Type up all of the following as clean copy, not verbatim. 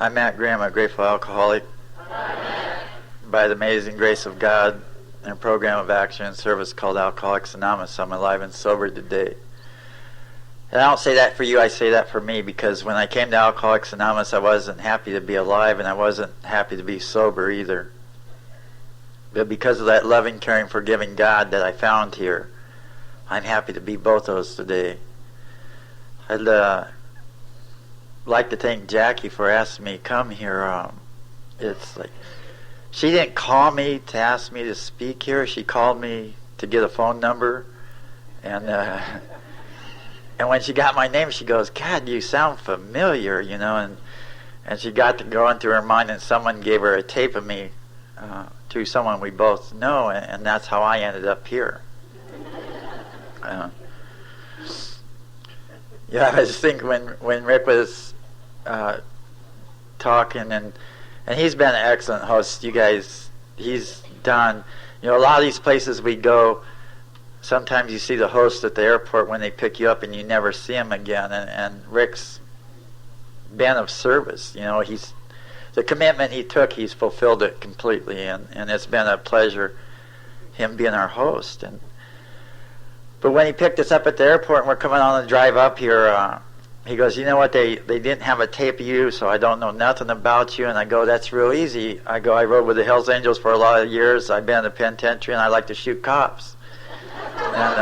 I'm Matt Graham, a grateful alcoholic. By the amazing grace of God and a program of action and service called Alcoholics Anonymous, I'm alive and sober today. And I don't say that for you, I say that for me, because when I came to Alcoholics Anonymous, I wasn't happy to be alive and I wasn't happy to be sober either. But because of that loving, caring, forgiving God that I found here, I'm happy to be both those today. I'd like to thank Jackie for asking me to come here. It's like, she didn't call me to ask me to speak here. She called me to get a phone number. And when she got my name, she goes, God, you sound familiar, you know. And she got to go into her mind, and someone gave her a tape of me to someone we both know, and that's how I ended up here. Yeah, I was thinking when Rick was talking, and he's been an excellent host. You guys, he's done, you know, a lot of these places we go, sometimes you see the host at the airport when they pick you up and you never see him again, and Rick's been of service. You know, the commitment he took, he's fulfilled it completely, and it's been a pleasure him being our host. But when he picked us up at the airport and we're coming on the drive up here, he goes, you know what, they didn't have a tape of you, so I don't know nothing about you. And I go, that's real easy. I go, I rode with the Hells Angels for a lot of years. I've been in the penitentiary, and I like to shoot cops. And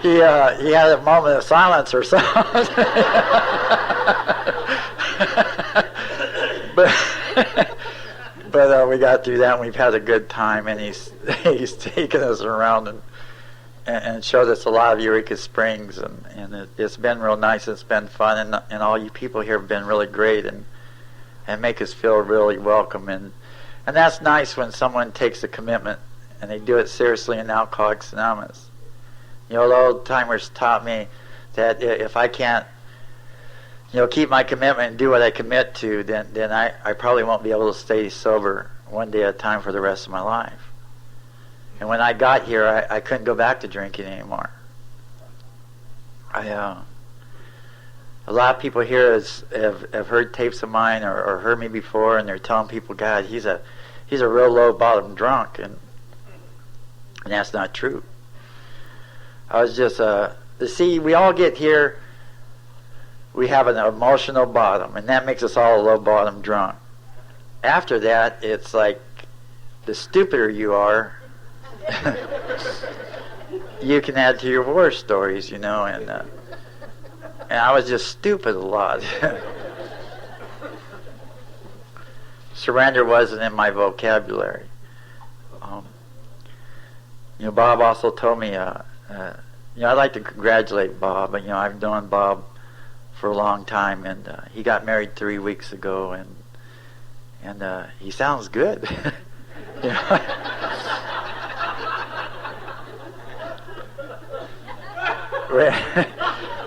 he had a moment of silence or something. But we got through that, and we've had a good time, and he's taken us around and showed us a lot of Eureka Springs, and it's been real nice. It's been fun, and all you people here have been really great and make us feel really welcome, and that's nice when someone takes a commitment and they do it seriously in Alcoholics Anonymous. You know, the old timers taught me that if I can't, you know, keep my commitment and do what I commit to, then I probably won't be able to stay sober one day at a time for the rest of my life. And when I got here, I couldn't go back to drinking anymore. A lot of people here have heard tapes of mine or heard me before, and they're telling people, God, he's a real low bottom drunk, and that's not true. I was just see, we all get here. We have an emotional bottom, and that makes us all a low bottom drunk. After that, it's like the stupider you are, you can add to your war stories, you know. And I was just stupid a lot. Surrender wasn't in my vocabulary. You know, Bob also told me, you know, I'd like to congratulate Bob. You know, I've known Bob for a long time, and he got married 3 weeks ago, and he sounds good. You know?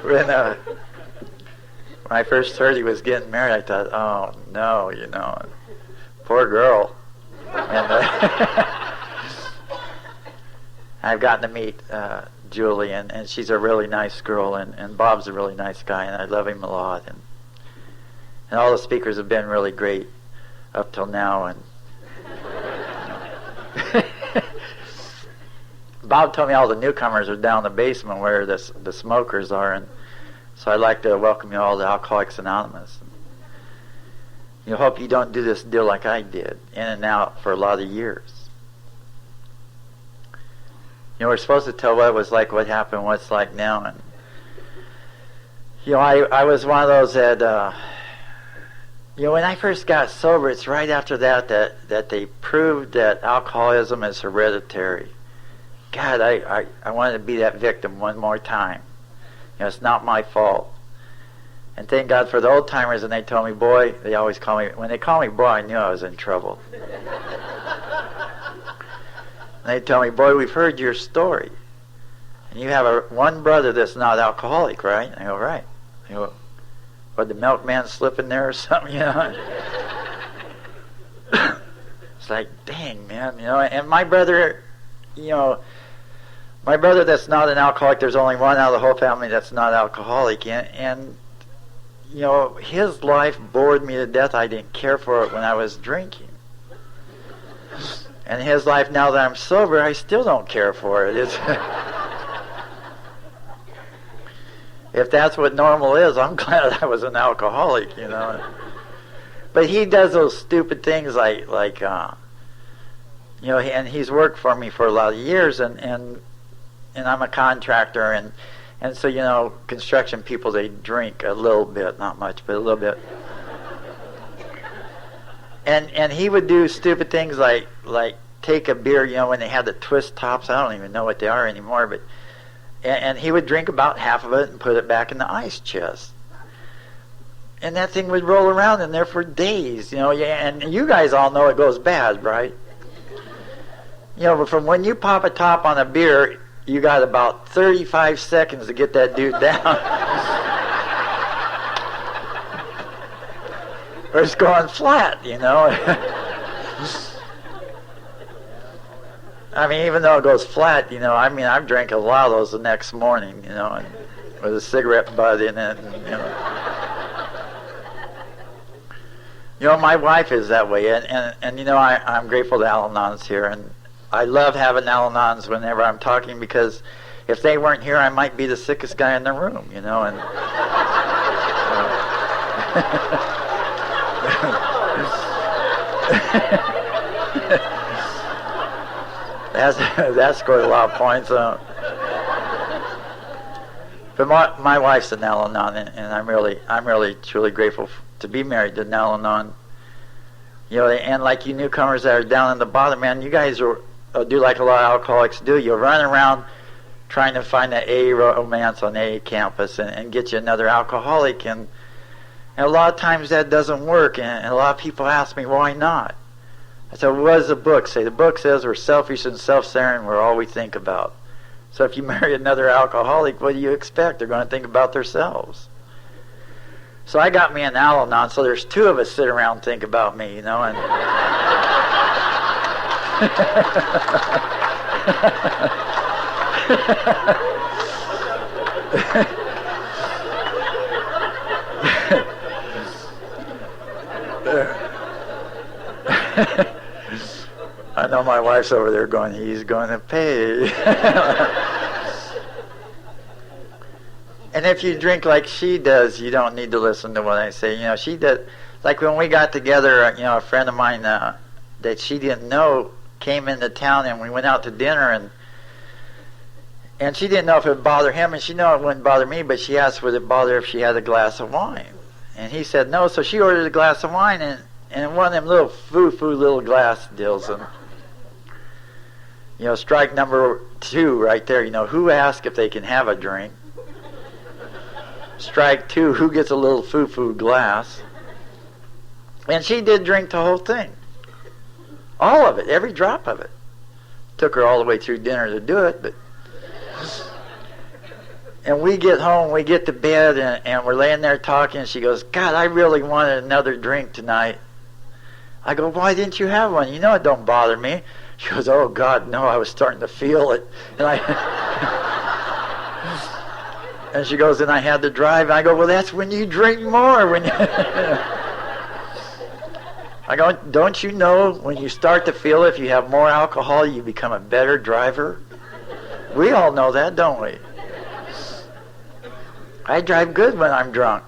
when I first heard he was getting married, I thought, oh no, you know, poor girl. And I've gotten to meet Julie, and she's a really nice girl, and Bob's a really nice guy, and I love him a lot, and all the speakers have been really great up till now, and Bob told me all the newcomers are down in the basement where the smokers are, and so I'd like to welcome you all to Alcoholics Anonymous. You know, hope you don't do this deal like I did, in and out for a lot of years. You know, we're supposed to tell what it was like, what happened, what it's like now. And, you know, I was one of those that, you know, when I first got sober, it's right after that they proved that alcoholism is hereditary. God, I wanted to be that victim one more time. You know, it's not my fault. And thank God for the old timers, and they told me, boy, they always call me, when they call me boy, I knew I was in trouble. And they tell me, boy, we've heard your story. And you have one brother that's not alcoholic, right? I go, right. I go, what, the milkman slip in there or something, you know? It's like, dang, man, you know. And my brother, you know, My brother that's not an alcoholic, there's only one out of the whole family that's not alcoholic. And you know, his life bored me to death. I didn't care for it when I was drinking. And his life, now that I'm sober, I still don't care for it. It's if that's what normal is, I'm glad I was an alcoholic, you know. But he does those stupid things like you know, and he's worked for me for a lot of years, and I'm a contractor, and so, you know, construction people, they drink a little bit, not much, but a little bit. And he would do stupid things like take a beer, you know, when they had the twist tops. I don't even know what they are anymore, but and he would drink about half of it and put it back in the ice chest. And that thing would roll around in there for days, you know. Yeah, and you guys all know it goes bad, right? You know, but from when you pop a top on a beer, you got about 35 seconds to get that dude down. Or it's going flat, you know. I mean, even though it goes flat, you know, I mean, I've drank a lot of those the next morning, you know, and with a cigarette butt in it, and, you know. You know, my wife is that way, and you know, I'm grateful to Al-Anon's here, and I love having Al-Anon's whenever I'm talking, because if they weren't here, I might be the sickest guy in the room, you know, and that scored a lot of points. But my wife's an Al-Anon, and I'm really truly grateful to be married to an Al-Anon. You know, and like you newcomers that are down in the bottom, man, you guys do like a lot of alcoholics do. You run around trying to find that AA romance on AA campus and get you another alcoholic, and a lot of times that doesn't work, and a lot of people ask me, why not? I said, what does the book say? The book says we're selfish and self-centered, and we're all we think about. So if you marry another alcoholic, what do you expect? They're going to think about themselves. So I got me an Al-Anon, so there's two of us sit around and think about me, you know, and I know my wife's over there going, he's going to pay. And if you drink like she does, you don't need to listen to what I say. You know, she did, like when we got together, you know, a friend of mine that she didn't know came into town, and we went out to dinner, and she didn't know if it would bother him, and she knew it wouldn't bother me, but she asked would it bother if she had a glass of wine. And he said no, so she ordered a glass of wine, and one of them little foo-foo little glass deals. And, you know, strike number 2 right there, you know, who asked if they can have a drink? Strike 2, who gets a little foo-foo glass? And she did drink the whole thing. All of it, every drop of it. Took her all the way through dinner to do it, but... And we get home, we get to bed, and we're laying there talking, and she goes, God, I really wanted another drink tonight. I go, why didn't you have one? You know it don't bother me. She goes, oh, God, no, I was starting to feel it. And and she goes, and I had to drive. And I go, well, that's when you drink more. When you I go, don't you know when you start to feel it, if you have more alcohol, you become a better driver? We all know that, don't we? I drive good when I'm drunk.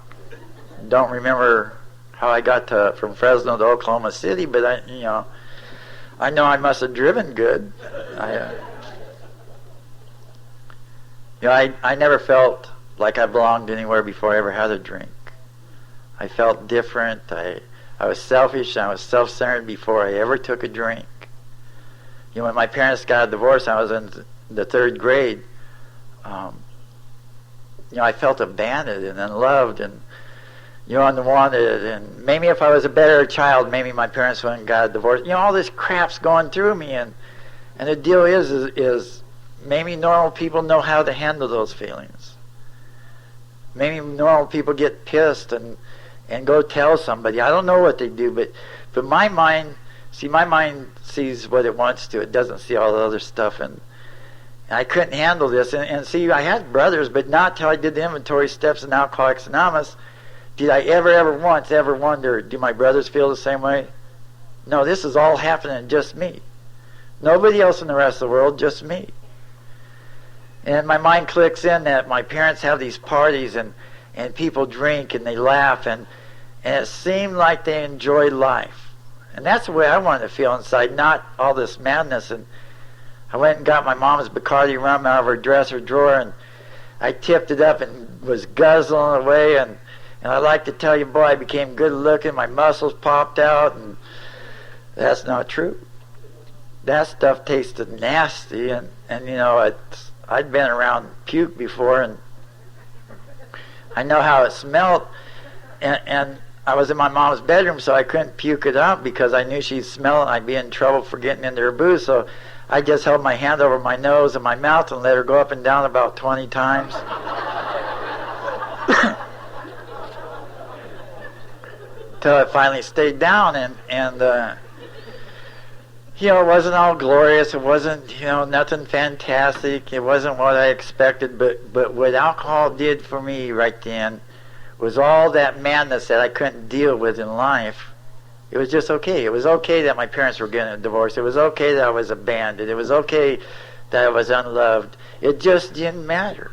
Don't remember how I got from Fresno to Oklahoma City, but I know I must have driven good. I never felt like I belonged anywhere before I ever had a drink. I felt different. I was selfish. I was self-centered before I ever took a drink. You know, when my parents got a divorce, I was in the 3rd grade. I felt abandoned and unloved and, unwanted. And maybe if I was a better child, maybe my parents wouldn't got a divorce. All this crap's going through me. And the deal is maybe normal people know how to handle those feelings. Maybe normal people get pissed and go tell somebody. I don't know what they do, but my mind sees what it wants to. It doesn't see all the other stuff. And I couldn't handle this. And see, I had brothers, but not till I did the inventory steps in Alcoholics Anonymous did I ever once wonder, do my brothers feel the same way? No, this is all happening to just me. Nobody else in the rest of the world, just me. And my mind clicks in that my parents have these parties and people drink and they laugh and it seemed like they enjoy life. And that's the way I wanted to feel inside, not all this madness. And I went and got my mom's Bacardi rum out of her dresser drawer and I tipped it up and was guzzling away. And I like to tell you, boy, I became good looking, my muscles popped out, and that's not true. That stuff tasted nasty, and you know, I'd been around puke before, and I know how it smelled, and I was in my mom's bedroom, so I couldn't puke it out because I knew she'd smell it and I'd be in trouble for getting into her booze, so I just held my hand over my nose and my mouth and let her go up and down about 20 times. Till it finally stayed down, and you know, it wasn't all glorious, it wasn't, you know, nothing fantastic, it wasn't what I expected, but what alcohol did for me right then was all that madness that I couldn't deal with in life. It was just okay. It was okay that my parents were getting a divorce. It was okay that I was abandoned. It was okay that I was unloved. It just didn't matter.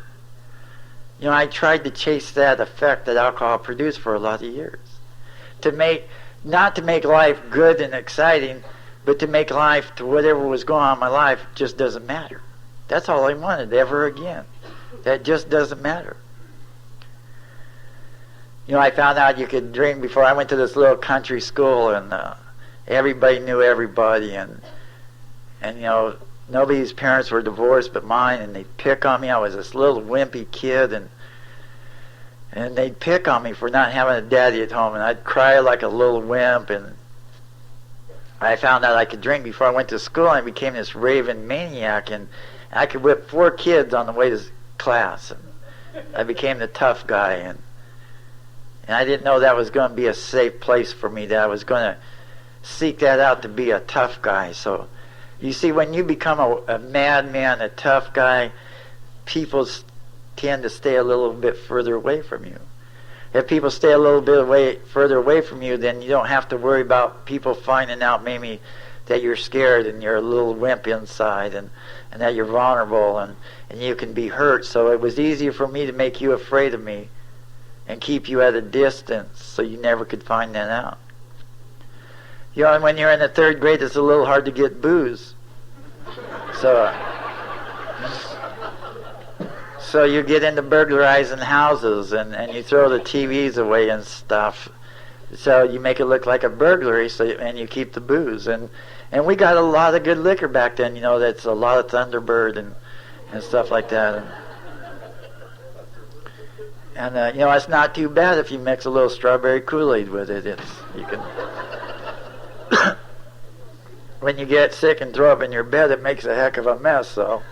You know, I tried to chase that effect that alcohol produced for a lot of years. Not to make life good and exciting, but to make life, to whatever was going on in my life, just doesn't matter. That's all I wanted ever again. That just doesn't matter. You know, I found out you could drink before I went to this little country school, and everybody knew everybody, and you know, nobody's parents were divorced but mine, and they'd pick on me. I was this little wimpy kid, and they'd pick on me for not having a daddy at home, and I'd cry like a little wimp, and I found out I could drink before I went to school, and I became this raving maniac, and I could whip 4 kids on the way to class, and I became the tough guy, and I didn't know that was going to be a safe place for me, that I was going to seek that out to be a tough guy. So, you see, when you become a madman, a tough guy, people tend to stay a little bit further away from you. If people stay a little bit further away from you, then you don't have to worry about people finding out maybe that you're scared and you're a little wimp inside and that you're vulnerable and you can be hurt. So it was easier for me to make you afraid of me and keep you at a distance so you never could find that out. You know, and when you're in the 3rd grade, it's a little hard to get booze. So you get into burglarizing houses and you throw the TVs away and stuff. So you make it look like a burglary, and you keep the booze. And we got a lot of good liquor back then, you know, that's a lot of Thunderbird and stuff like that. And you know, it's not too bad if you mix a little strawberry Kool-Aid with it. You can when you get sick and throw up in your bed, it makes a heck of a mess, so.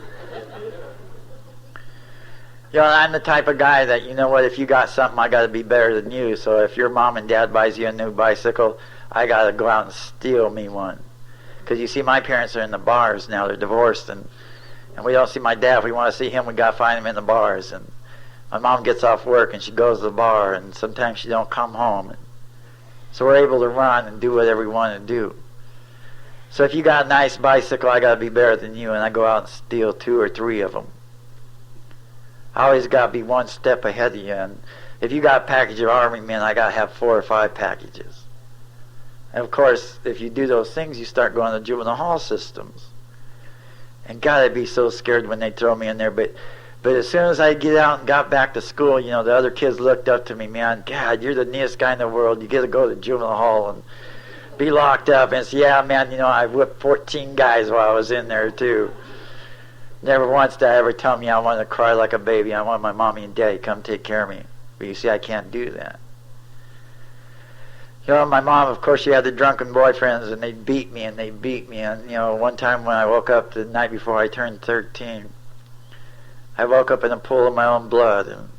You know, I'm the type of guy that, you know what, if you got something, I got to be better than you. So if your mom and dad buys you a new bicycle, I got to go out and steal me one. Because you see, my parents are in the bars now. They're divorced, and we don't see my dad. If we want to see him, we got to find him in the bars. And my mom gets off work, and she goes to the bar, and sometimes she don't come home. So we're able to run and do whatever we want to do. So if you got a nice bicycle, I got to be better than you, and I go out and steal 2 or 3 of them. I always got to be 1 step ahead of you, and if you got a package of Army men, I got to have 4 or 5 packages. And of course, if you do those things, you start going to juvenile hall systems. And God, I'd be so scared when they throw me in there, but as soon as I get out and got back to school, you know, the other kids looked up to me, man, God, you're the neatest guy in the world, you get to go to juvenile hall and be locked up. And say, yeah, man, you know, I whipped 14 guys while I was in there, too. Never once did I ever tell me I wanted to cry like a baby. I want my mommy and daddy to come take care of me. But you see, I can't do that. You know, my mom, of course, she had the drunken boyfriends, and they'd beat me, and they'd beat me. And, you know, one time when I woke up the night before I turned 13, I woke up in a pool of my own blood, and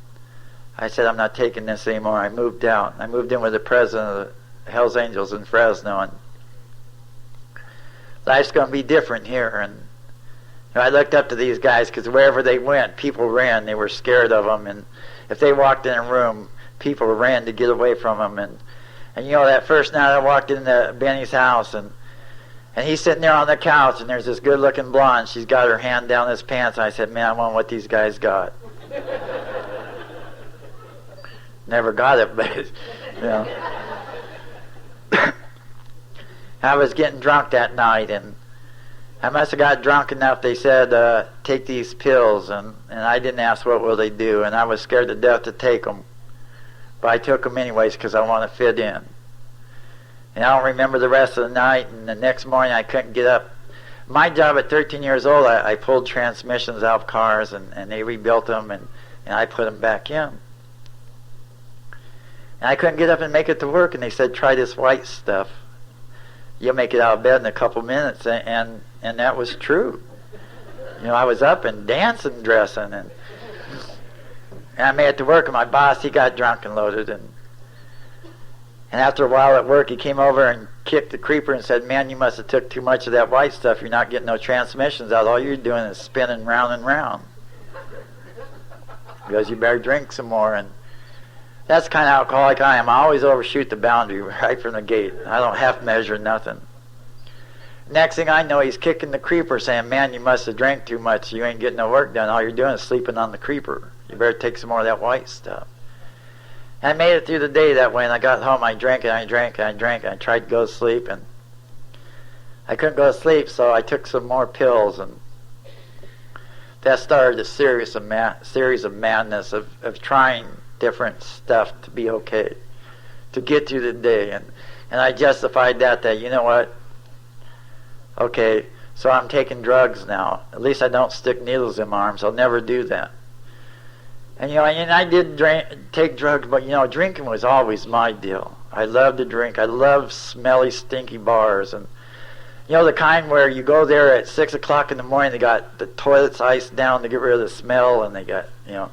I said, I'm not taking this anymore. I moved out. I moved in with the president of the Hells Angels in Fresno, and life's going to be different here, and I looked up to these guys because wherever they went, people ran. They were scared of them, and if they walked in a room, people ran to get away from them. And you know, that first night I walked into Benny's house, and he's sitting there on the couch, and there's this good-looking blonde. She's got her hand down his pants, and I said, man, I want what these guys got. Never got it, but, you know. I was getting drunk that night, and I must have got drunk enough. They said, take these pills, and I didn't ask what will they do, and I was scared to death to take them. But I took them anyways because I want to fit in. And I don't remember the rest of the night, and the next morning I couldn't get up. My job at 13 years old, I pulled transmissions out of cars, and they rebuilt them, and I put them back in. And I couldn't get up and make it to work, and they said, try this white stuff. You'll make it out of bed in a couple minutes, and that was true. You know, I was up and dancing, dressing, and I made it to work, and my boss, he got drunk and loaded, and after a while at work, he came over and kicked the creeper and said, man, you must have took too much of that white stuff. You're not getting no transmissions out. All you're doing is spinning round and round. He goes, you better drink some more. And that's the kind of alcoholic I am. I always overshoot the boundary right from the gate. I don't half measure nothing. Next thing I know, he's kicking the creeper saying, man, you must have drank too much. You ain't getting no work done. All you're doing is sleeping on the creeper. You better take some more of that white stuff. I made it through the day that way, and I got home, I drank and I drank and I drank, and I tried to go to sleep, and I couldn't go to sleep, so I took some more pills, and that started a series of madness of trying different stuff to be okay, to get through the day, and I justified that, you know what, okay, so I'm taking drugs now. At least I don't stick needles in my arms. I'll never do that. And, you know, and I did take drugs, but, you know, drinking was always my deal. I loved to drink. I loved smelly, stinky bars. And, you know, the kind where you go there at 6 o'clock in the morning, they got the toilets iced down to get rid of the smell, and they got, you know,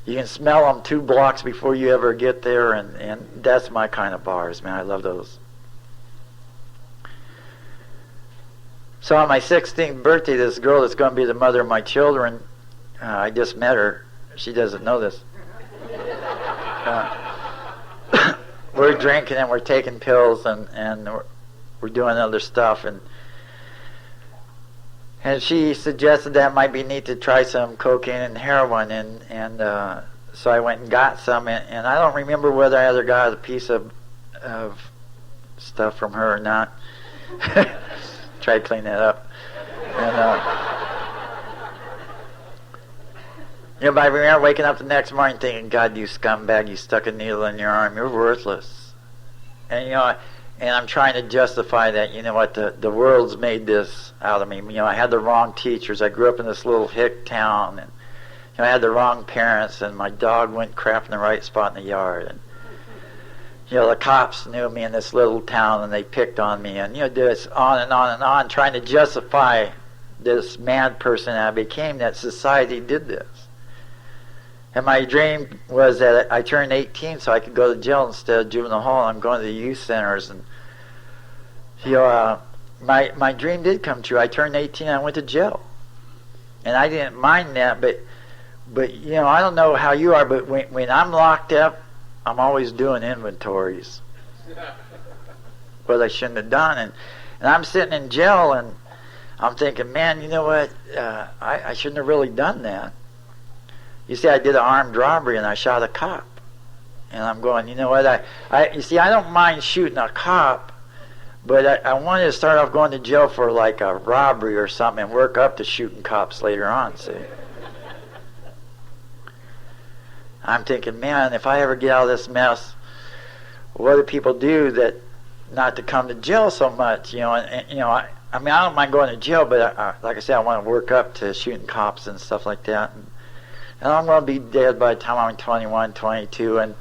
you can smell them 2 blocks before you ever get there, and that's my kind of bars, man. I love those. So on my 16th birthday, this girl that's going to be the mother of my children, I just met her. She doesn't know this. We're drinking and we're taking pills and we're doing other stuff, and she suggested that it might be neat to try some cocaine and heroin, and so I went and got some, and I don't remember whether I ever got a piece of stuff from her or not. Try to clean that up. And you know, but I remember waking up the next morning thinking, God, you scumbag, you stuck a needle in your arm. You're worthless. And, you know, and I'm trying to justify that, you know what, the world's made this out of me. You know, I had the wrong teachers. I grew up in this little hick town, and, you know, I had the wrong parents, and my dog went crap in the right spot in the yard. And, you know, the cops knew me in this little town, and they picked on me. And, you know, this on and on and on, trying to justify this mad person I became, that society did this. And my dream was that I turned 18 so I could go to jail instead of juvenile hall. I'm going to the youth centers, and you know, my dream did come true. I turned 18 and I went to jail, and I didn't mind that. But you know, I don't know how you are, but when I'm locked up, I'm always doing inventories. What I shouldn't have done, and I'm sitting in jail, and I'm thinking, man, you know what? I shouldn't have really done that. You see, I did an armed robbery and I shot a cop. And I'm going, you know what, you see, I don't mind shooting a cop, but I wanted to start off going to jail for like a robbery or something and work up to shooting cops later on, see. I'm thinking, man, if I ever get out of this mess, what do people do that not to come to jail so much, you know, and you know, I mean, I don't mind going to jail, but like I said, I want to work up to shooting cops and stuff like that. And I'm going to be dead by the time I'm 21, 22, and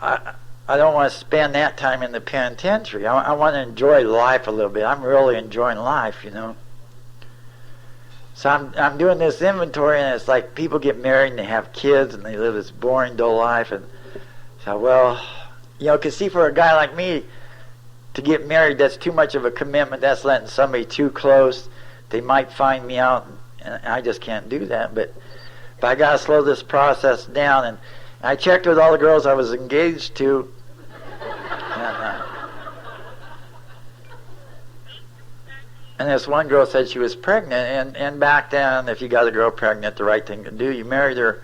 I don't want to spend that time in the penitentiary. I want to enjoy life a little bit. I'm really enjoying life, you know. So I'm doing this inventory, and it's like people get married and they have kids and they live this boring, dull life. And so, well, you know, because see, for a guy like me to get married, that's too much of a commitment. That's letting somebody too close. They might find me out and I just can't do that. But I got to slow this process down. And I checked with all the girls I was engaged to. And this one girl said she was pregnant, and back then, if you got a girl pregnant, the right thing to do, you married her.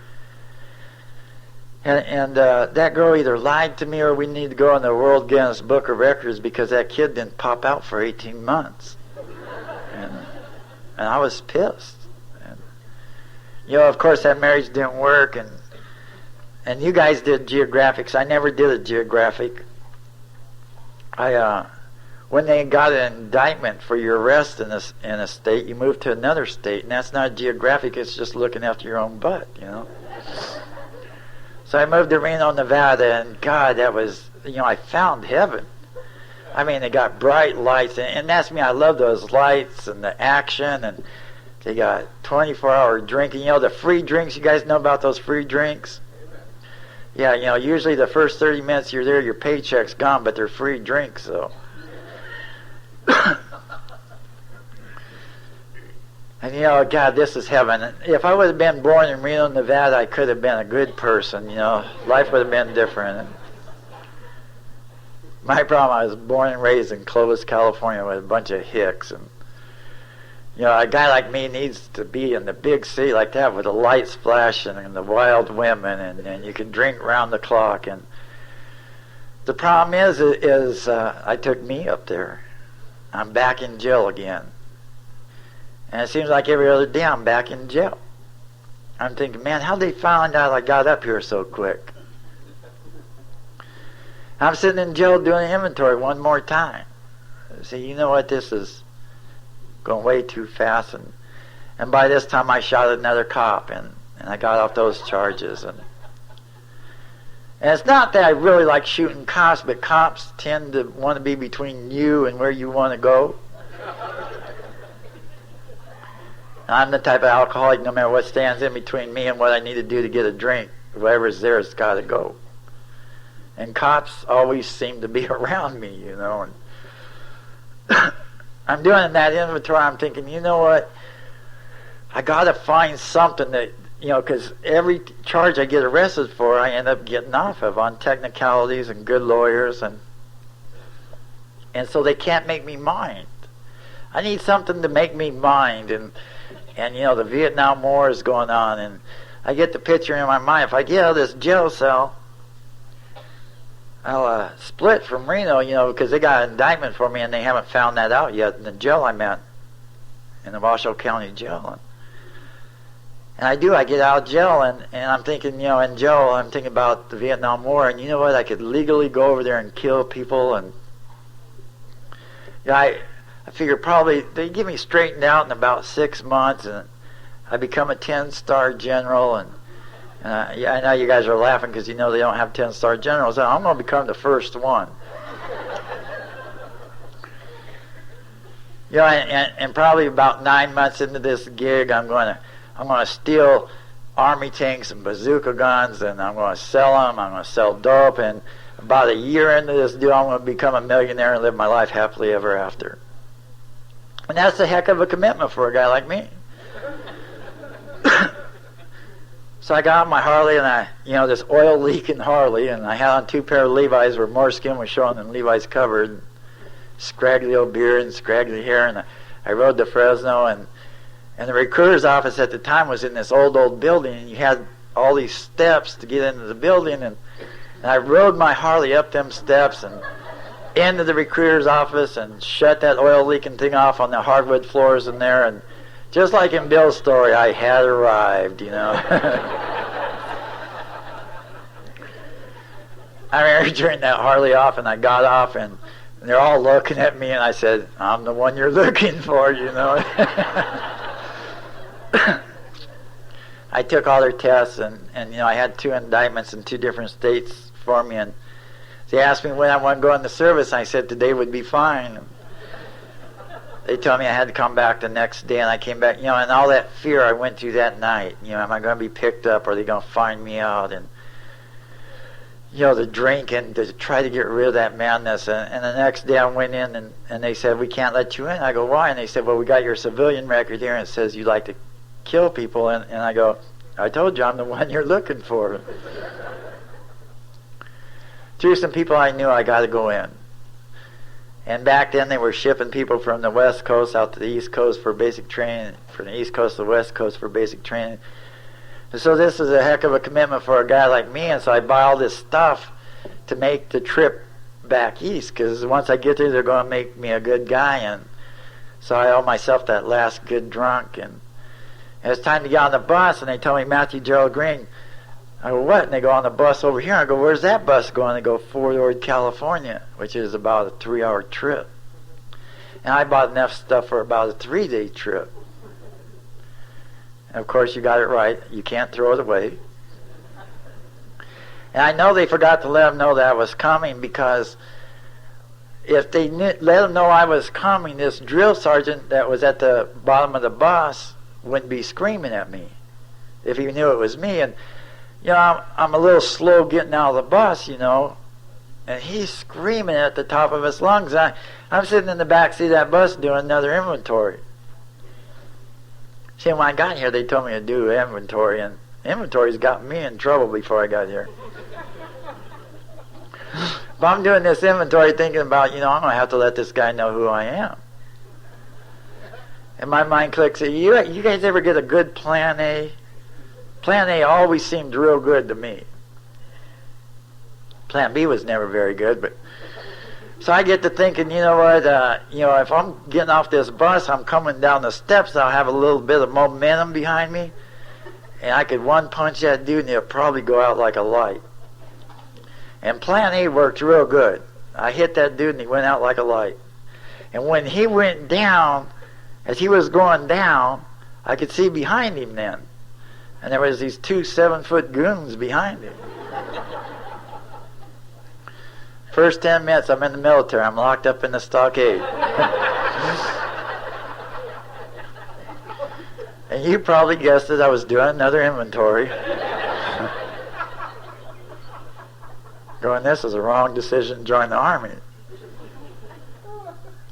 And that girl either lied to me or we need to go in the World Guinness Book of Records because that kid didn't pop out for 18 months. And I was pissed. And, of course, that marriage didn't work, and you guys did geographics. I never did a geographic. When they got an indictment for your arrest in a state, you moved to another state, and that's not geographic, it's just looking after your own butt, So I moved to Reno, Nevada, and God, that was, I found heaven. I mean, they got bright lights, and that's me, I love those lights and the action, and they got 24-hour drinking. The free drinks, you guys know about those free drinks? Yeah, usually the first 30 minutes you're there, your paycheck's gone, but they're free drinks, so. And God, this is heaven. If I would have been born in Reno, Nevada, I could have been a good person. Life would have been different. My problem, I was born and raised in Clovis, California, with a bunch of hicks, and a guy like me needs to be in the big city like that with the lights flashing and the wild women, and you can drink round the clock. And the problem is I took me up there. I'm back in jail again. And it seems like every other day I'm back in jail. I'm thinking, man, how'd they find out I got up here so quick? I'm sitting in jail doing inventory one more time. See, you know what? This is going way too fast. And by this time I shot another cop, and I got off those charges. And it's not that I really like shooting cops, but cops tend to want to be between you and where you want to go. I'm the type of alcoholic, no matter what stands in between me and what I need to do to get a drink, whoever's there has got to go. And cops always seem to be around me, And I'm doing that inventory, I'm thinking, you know what? I got to find something that, because every charge I get arrested for, I end up getting off of on technicalities and good lawyers, and so they can't make me mind. I need something to make me mind, and the Vietnam War is going on, and I get the picture in my mind. If I get out of this jail cell, I'll split from Reno, because they got an indictment for me, and they haven't found that out yet in the jail I'm at, in the Washoe County Jail. And I get out of jail, and I'm thinking, in jail, I'm thinking about the Vietnam War, and you know what, I could legally go over there and kill people, and I figure probably they get me straightened out in about 6 months, and I become a 10-star general. And I know you guys are laughing because they don't have 10-star generals. I'm going to become the first one. And probably about 9 months into this gig, I'm going to steal army tanks and bazooka guns, and I'm going to sell them. I'm going to sell dope, and about a year into this deal, I'm going to become a millionaire and live my life happily ever after. And that's a heck of a commitment for a guy like me. So I got on my Harley, and this oil leaking Harley, and I had on 2 pair of Levi's where more skin was showing than Levi's covered, scraggly old beard and scraggly hair, and I rode to Fresno, and the recruiter's office at the time was in this old building, and you had all these steps to get into the building, and I rode my Harley up them steps and into the recruiter's office and shut that oil leaking thing off on the hardwood floors in there, and just like in Bill's story, I had arrived, I remember turning that Harley off, and I got off, and they're all looking at me, and I said, I'm the one you're looking for, I took all their tests, and I had 2 indictments in 2 different states for me, and they asked me when I wanted to go in the service, and I said today would be fine. They told me I had to come back the next day, and I came back, and all that fear I went through that night, am I going to be picked up, or are they going to find me out, and the drinking to try to get rid of that madness, and the next day I went in, and they said, we can't let you in. I go, why? And they said, well, we got your civilian record here, and it says you'd like to kill people. And I go, I told you I'm the one you're looking for. Through some people I knew, I got to go in. And back then they were shipping people from the West Coast out to the East Coast for basic training, from the East Coast to the West Coast for basic training. And so this is a heck of a commitment for a guy like me, and so I buy all this stuff to make the trip back east, because once I get there, they're going to make me a good guy, and so I owe myself that last good drunk. And it was time to get on the bus, and they told me Matthew Gerald Green. I go, what? And they go, on the bus over here. I go, where's that bus going? They go, Fort California, which is about a 3-hour trip. And I bought enough stuff for about a 3-day trip. And of course, you got it right. You can't throw it away. And I know they forgot to let them know that I was coming, because if they let them know I was coming, this drill sergeant that was at the bottom of the bus wouldn't be screaming at me if he knew it was me. And you know, I'm a little slow getting out of the bus, you know, and he's screaming at the top of his lungs. I'm sitting in the back seat of that bus doing another inventory. See, when I got here, they told me to do inventory, and inventory's got me in trouble before I got here. But I'm doing this inventory thinking about, you know, I'm going to have to let this guy know who I am. And my mind clicks, you guys ever get a good plan A? Plan A always seemed real good to me. Plan B was never very good, but so I get to thinking, you know what, if I'm getting off this bus, I'm coming down the steps, I'll have a little bit of momentum behind me, and I could one punch that dude and he'll probably go out like a light. And Plan A worked real good. I hit that dude and he went out like a light. And when he went down, as he was going down, I could see behind him then. And there was these 2 7-foot goons behind him. First 10 minutes, I'm in the military. I'm locked up in the stockade. And you probably guessed it, I was doing another inventory. Going, this is a wrong decision to join the Army.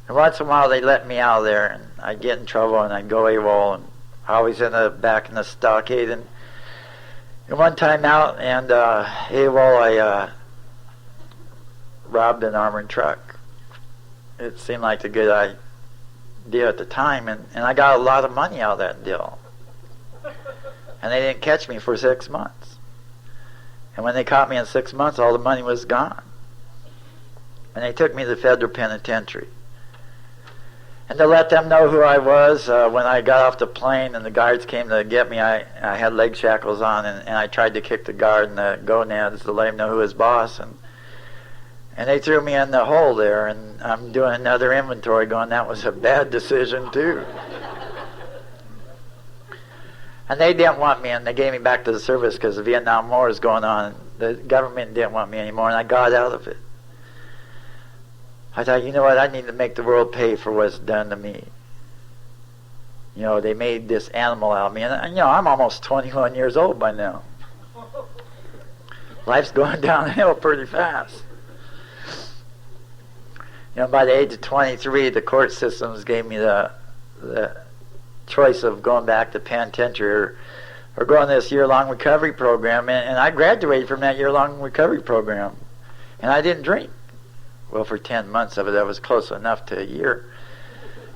And once in a while, they let me out of there, and I'd get in trouble, and I'd go AWOL, and I always ended up back in the stockade. And one time out, and AWOL, I robbed an armored truck. It seemed like a good idea at the time, and I got a lot of money out of that deal. And they didn't catch me for 6 months. And when they caught me in 6 months, all the money was gone. And they took me to the federal penitentiary. And to let them know who I was, when I got off the plane and the guards came to get me, I had leg shackles on, and I tried to kick the guard in the gonads to let him know who was boss. And they threw me in the hole there, and I'm doing another inventory going, that was a bad decision too. And they didn't want me, and they gave me back to the service because the Vietnam War was going on. The government didn't want me anymore, and I got out of it. I thought, you know what, I need to make the world pay for what's done to me. You know, they made this animal out of me. And, you know, I'm almost 21 years old by now. Life's going downhill pretty fast. You know, by the age of 23, the court systems gave me the choice of going back to penitentiary or going to this year-long recovery program. And I graduated from that year-long recovery program. And I didn't drink. Well, for 10 months of it, that was close enough to a year.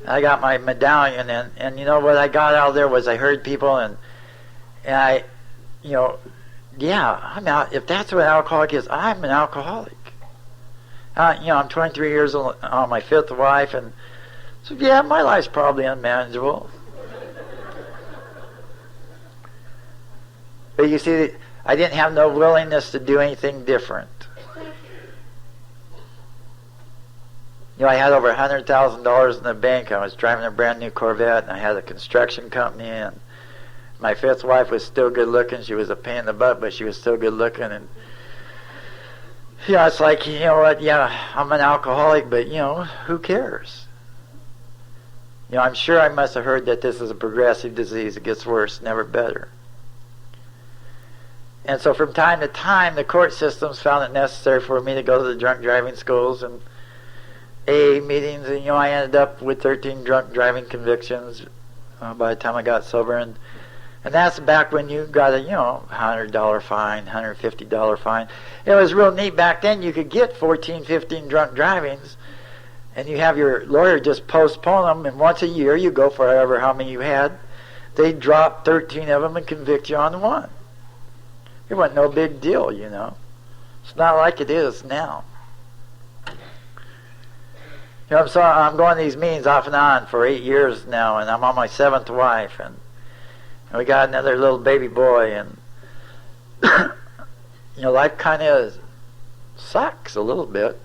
I got my medallion, and you know what I got out of there was I heard people, and I, you know, yeah, I'm out. If that's what an alcoholic is, I'm an alcoholic. You know, I'm 23 years old, on my 5th wife, and so yeah, my life's probably unmanageable. But you see, I didn't have no willingness to do anything different. You know, I had over $100,000 in the bank. I was driving a brand new Corvette, and I had a construction company, and my 5th wife was still good looking. She was a pain in the butt, but she was still good looking. And you know, it's like, you know what, yeah, I'm an alcoholic, but you know, who cares? You know, I'm sure I must have heard that this is a progressive disease. It gets worse, never better. And so from time to time, the court systems found it necessary for me to go to the drunk driving schools and AA meetings, and you know, I ended up with 13 drunk driving convictions by the time I got sober. And And that's back when you got a, $100 fine, $150 fine. It was real neat back then. You could get 14, 15 drunk drivings, and you have your lawyer just postpone them, and once a year you go for however how many you had. They drop 13 of them and convict you on one. It wasn't no big deal, It's not like it is now. So I'm going to these meetings off and on for 8 years now, and I'm on my 7th wife, and we got another little baby boy, and life kind of sucks a little bit.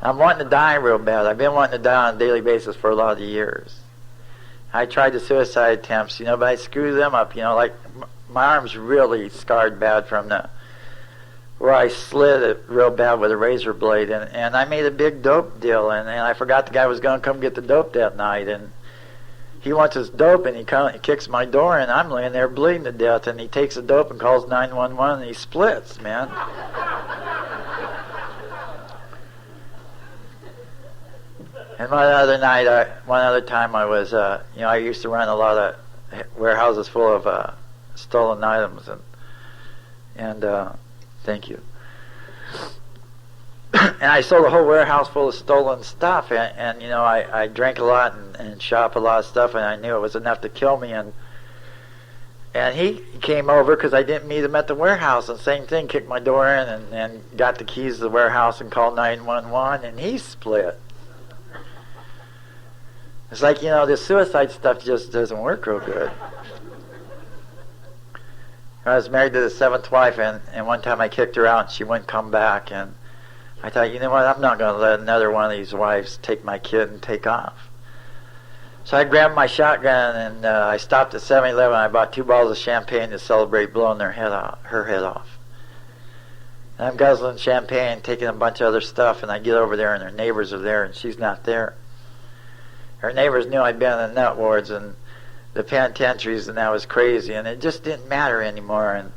I'm wanting to die real bad. I've been wanting to die on a daily basis for a lot of years. I tried the suicide attempts, but I screwed them up. Like my arm's really scarred bad from where I slid it real bad with a razor blade, and I made a big dope deal, and I forgot the guy was going to come get the dope that night, and he wants his dope, and he kicks my door, and I'm laying there bleeding to death, and he takes the dope and calls 911, and he splits, man. And one other time I was, I used to run a lot of warehouses full of stolen items, and thank you. And I sold a whole warehouse full of stolen stuff, and I drank a lot and shop a lot of stuff, and I knew it was enough to kill me, and he came over because I didn't meet him at the warehouse, and same thing, kicked my door in and got the keys to the warehouse and called 911, and he split. It's like, this suicide stuff just doesn't work real good. I was married to the 7th wife, and one time I kicked her out, and she wouldn't come back, and I thought, what, I'm not going to let another one of these wives take my kid and take off. So I grabbed my shotgun, and I stopped at 7-Eleven, and I bought 2 bottles of champagne to celebrate blowing her head off. And I'm guzzling champagne, taking a bunch of other stuff, and I get over there, and her neighbors are there, and she's not there. Her neighbors knew I'd been in the nut wards and the penitentiaries, and that was crazy, and it just didn't matter anymore. And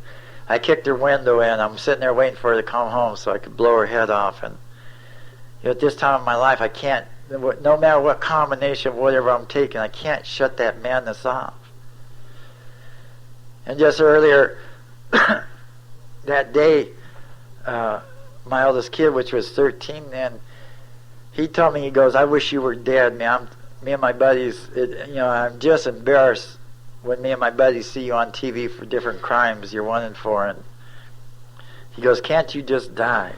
I kicked her window in. I'm sitting there waiting for her to come home so I could blow her head off. And at this time of my life, I can't, no matter what combination of whatever I'm taking, I can't shut that madness off. And just earlier that day, my oldest kid, which was 13 then, he told me, he goes, I wish you were dead, man. Me and my buddies, I'm just embarrassed when me and my buddies see you on TV for different crimes you're wanted for. And he goes, can't you just die?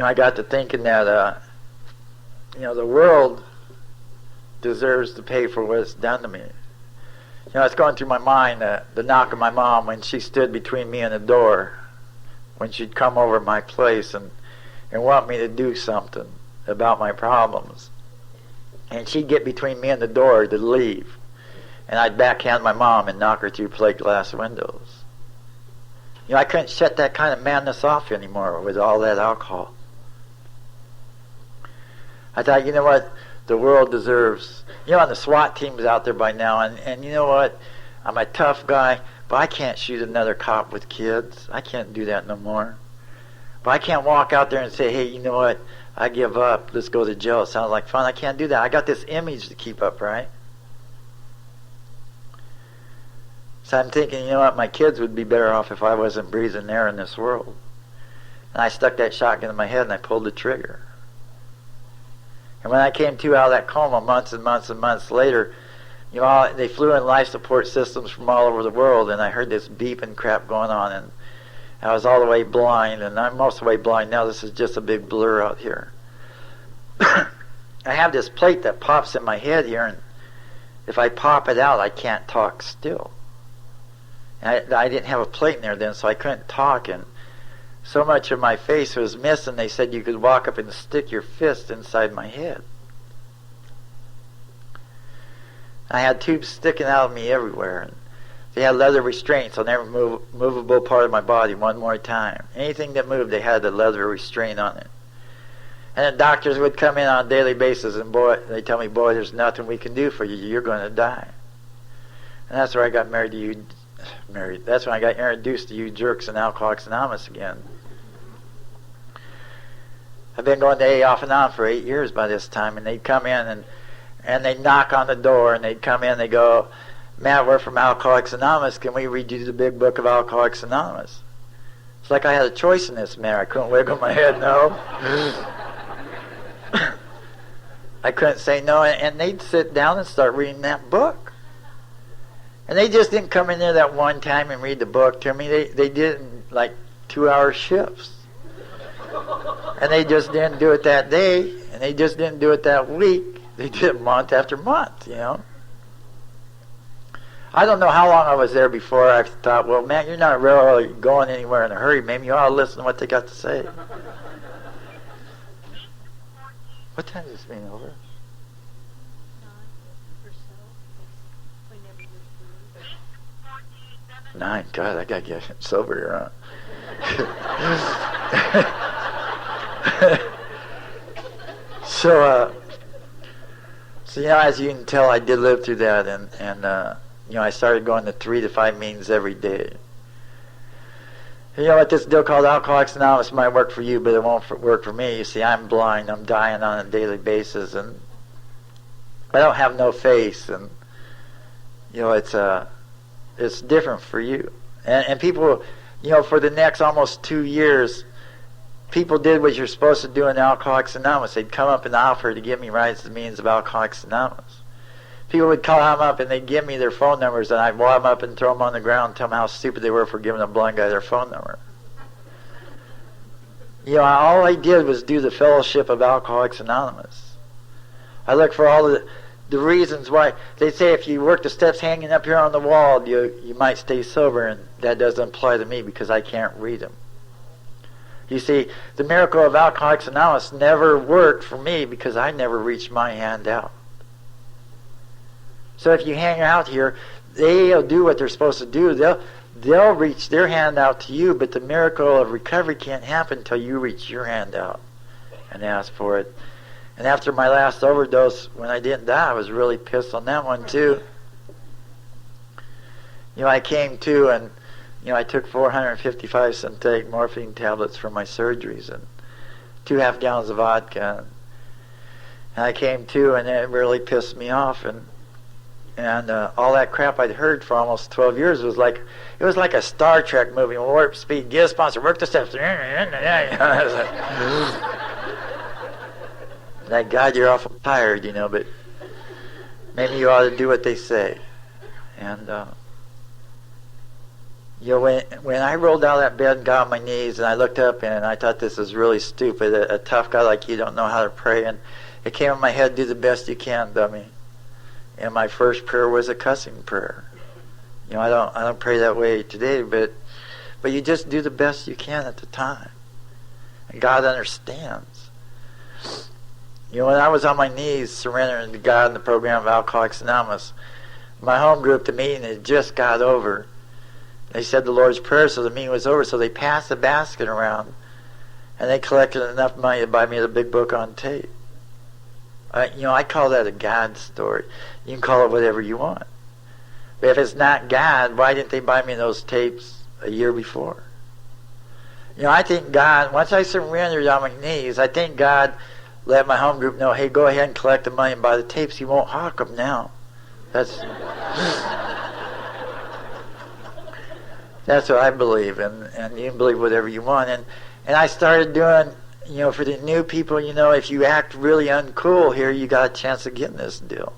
I got to thinking that, the world deserves to pay for what it's done to me. It's going through my mind, the knock of my mom when she stood between me and the door, when she'd come over my place and want me to do something about my problems. And she'd get between me and the door to leave. And I'd backhand my mom and knock her through plate glass windows. I couldn't shut that kind of madness off anymore with all that alcohol. I thought, what? The world deserves... the SWAT team's out there by now, and you know what? I'm a tough guy, but I can't shoot another cop with kids. I can't do that no more. But I can't walk out there and say, hey, you know what? I give up. Let's go to jail. It sounds like fun. I can't do that. I got this image to keep up, right? So I'm thinking, you know what? My kids would be better off if I wasn't breathing air in this world. And I stuck that shotgun in my head and I pulled the trigger. And when I came to out of that coma months and months and months later, they flew in life support systems from all over the world, and I heard this beeping crap going on, and I was all the way blind, and I'm most of the way blind now. This is just a big blur out here. I have this plate that pops in my head here, and if I pop it out, I can't talk still. And I didn't have a plate in there then, so I couldn't talk, and so much of my face was missing, they said you could walk up and stick your fist inside my head. I had tubes sticking out of me everywhere, and they had leather restraints on every movable part of my body one more time. Anything that moved, they had a leather restraint on it. And the doctors would come in on a daily basis, and they tell me, boy, there's nothing we can do for you. You're going to die. And that's where I got married to you. That's when I got introduced to you jerks and Alcoholics Anonymous again. I've been going to AA off and on for 8 years by this time, and they'd come in and they'd knock on the door, and they'd come in, they go, Matt, we're from Alcoholics Anonymous, can we read you the big book of Alcoholics Anonymous? It's like I had a choice in this matter. I couldn't wiggle my head, no. I couldn't say no, and they'd sit down and start reading that book. And they just didn't come in there that one time and read the book to me. They did it in like 2-hour shifts. And they just didn't do it that day, and they just didn't do it that week. They did it month after month, you know. I don't know how long I was there before I thought, well, man, you're not really going anywhere in a hurry. Maybe you ought to listen to what they got to say. What time is this meeting over? 9 or so. We never get through. 9. God, I got to get sober here, huh? So, you know, as you can tell, I did live through that, and you know, I started going to 3 to 5 meetings every day. You know what, this deal called Alcoholics Anonymous might work for you, but it won't work for me. You see, I'm blind. I'm dying on a daily basis, and I don't have no face, and you know, it's different for you. And people, you know, for the next almost 2 years, people did what you're supposed to do in Alcoholics Anonymous. They'd come up and offer to give me rides to meetings of Alcoholics Anonymous. People would call them up and they'd give me their phone numbers, and I'd wad them up and throw them on the ground and tell them how stupid they were for giving a blind guy their phone number. You know, all I did was do the fellowship of Alcoholics Anonymous. I looked for all the reasons why. They say if you work the steps hanging up here on the wall, you might stay sober, and that doesn't apply to me because I can't read them. You see, the miracle of Alcoholics Anonymous never worked for me because I never reached my hand out. So if you hang out here, they'll do what they're supposed to do. They'll reach their hand out to you, but the miracle of recovery can't happen until you reach your hand out and ask for it. And after my last overdose, when I didn't die, I was really pissed on that one too. You know, I came to, and you know, I took 455 synthetic morphine tablets for my surgeries and 2.5 gallons of vodka. And I came to, and it really pissed me off. And all that crap I'd heard for almost 12 years was like a Star Trek movie. Warp speed, get a sponsor, work the steps. Like, God, you're awful tired, you know, but maybe you ought to do what they say. And you know, when I rolled out of that bed and got on my knees and I looked up and I thought, this is really stupid. A tough guy like you don't know how to pray. And it came in my head, do the best you can, dummy. And my first prayer was a cussing prayer. You know, I don't pray that way today, but you just do the best you can at the time. And God understands. You know, when I was on my knees surrendering to God in the program of Alcoholics Anonymous, my home group, the meeting had just got over. They said the Lord's Prayer, so the meeting was over. So they passed the basket around, and they collected enough money to buy me the big book on tape. You know, I call that a God story. You can call it whatever you want. But if it's not God, why didn't they buy me those tapes a year before? You know, I think God, once I surrendered on my knees, I think God let my home group know, hey, go ahead and collect the money and buy the tapes. He won't hawk them now. That's what I believe, and you can believe whatever you want. And I started doing, you know, for the new people, you know, if you act really uncool here, you got a chance of getting this deal.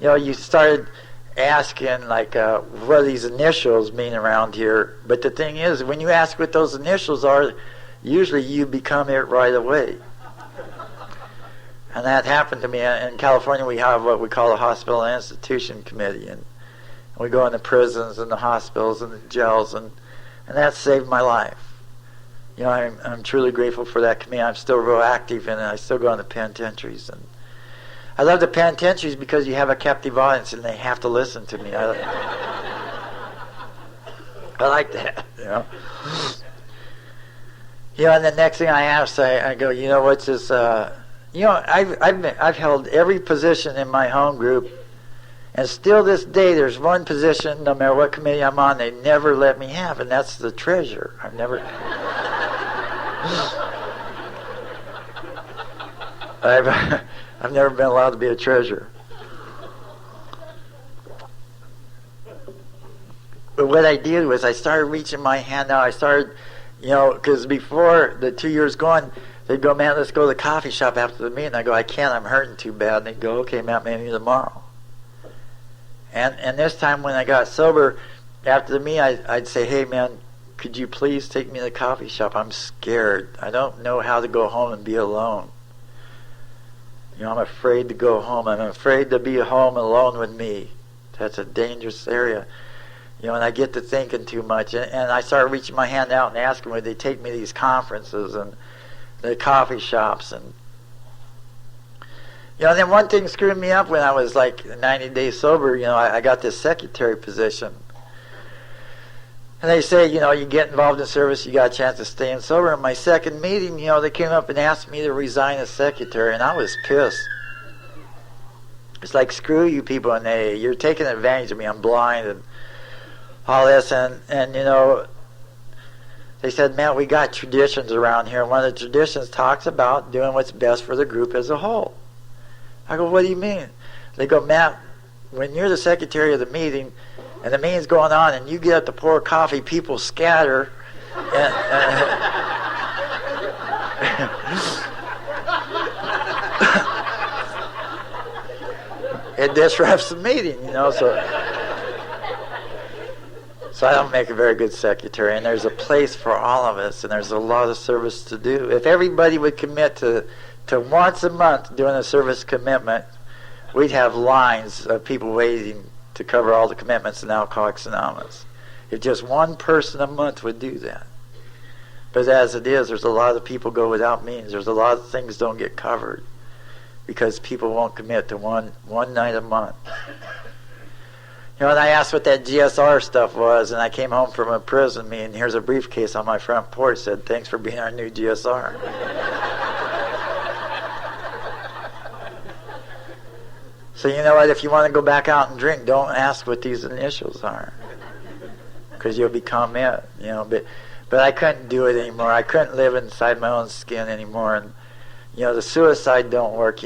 You know, you started asking, like, what do these initials mean around here? But the thing is, when you ask what those initials are, usually you become it right away. And that happened to me. In California, we have what we call a hospital and institution committee, and we go into prisons and the hospitals and the jails, and that saved my life. You know, I'm truly grateful for that committee. I'm still real active in it. I still go into penitentiaries, and I love the penitentiaries because you have a captive audience and they have to listen to me. I like that, you know. You know, and the next thing I ask, I go, you know, what's this? You know, I've held every position in my home group, and still this day, there's one position, no matter what committee I'm on, they never let me have, and that's the treasurer. I've never. I've I've never been allowed to be a treasurer. But what I did was I started reaching my hand out. I started, because before the 2 years going, they'd go, man, let's go to the coffee shop after the meeting. I go, I can't, I'm hurting too bad. And they'd go, okay, Matt, maybe tomorrow. And this time when I got sober, after the meeting, I'd say, hey, man, could you please take me to the coffee shop? I'm scared. I don't know how to go home and be alone. I'm afraid to go home. I'm afraid to be home alone with me. That's a dangerous area. And I get to thinking too much. And I started reaching my hand out and asking would they take me to these conferences and the coffee shops. And then one thing screwed me up when I was like 90 days sober. I got this secretary position. And they say, you get involved in service, you got a chance to stay in sober. In my second meeting, they came up and asked me to resign as secretary, and I was pissed. It's like, screw you people in AA. You're taking advantage of me. I'm blind and all this. And they said, Matt, we got traditions around here. One of the traditions talks about doing what's best for the group as a whole. I go, what do you mean? They go, Matt, when you're the secretary of the meeting, and the meeting's going on, and you get up to pour coffee, people scatter. It disrupts the meeting, So I don't make a very good secretary, and there's a place for all of us, and there's a lot of service to do. If everybody would commit to once a month doing a service commitment, we'd have lines of people waiting to cover all the commitments in Alcoholics Anonymous. If just one person a month would do that. But as it is, there's a lot of people go without means. There's a lot of things don't get covered because people won't commit to one night a month. And I asked what that GSR stuff was, and I came home from a prison meeting. Here's a briefcase on my front porch that said, thanks for being our new GSR. So you know what, if you want to go back out and drink, don't ask what these initials are. Because you'll become it, But I couldn't do it anymore. I couldn't live inside my own skin anymore. And, the suicide don't work,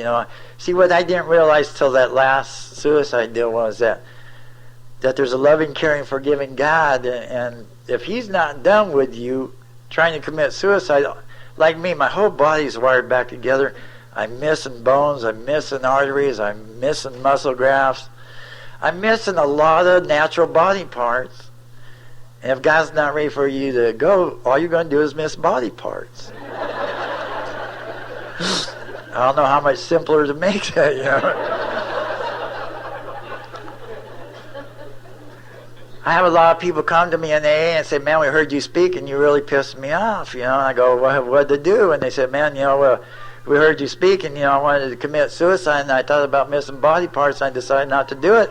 See, what I didn't realize till that last suicide deal was that there's a loving, caring, forgiving God. And if He's not done with you trying to commit suicide, like me, my whole body's wired back together. I'm missing bones, I'm missing arteries, I'm missing muscle grafts. I'm missing a lot of natural body parts. And if God's not ready for you to go, all you're going to do is miss body parts. I don't know how much simpler to make that, I have a lot of people come to me in AA and say, man, we heard you speak and you really pissed me off, And I go, what'd they do? And they said, man, we heard you speak, and I wanted to commit suicide, and I thought about missing body parts, and I decided not to do it.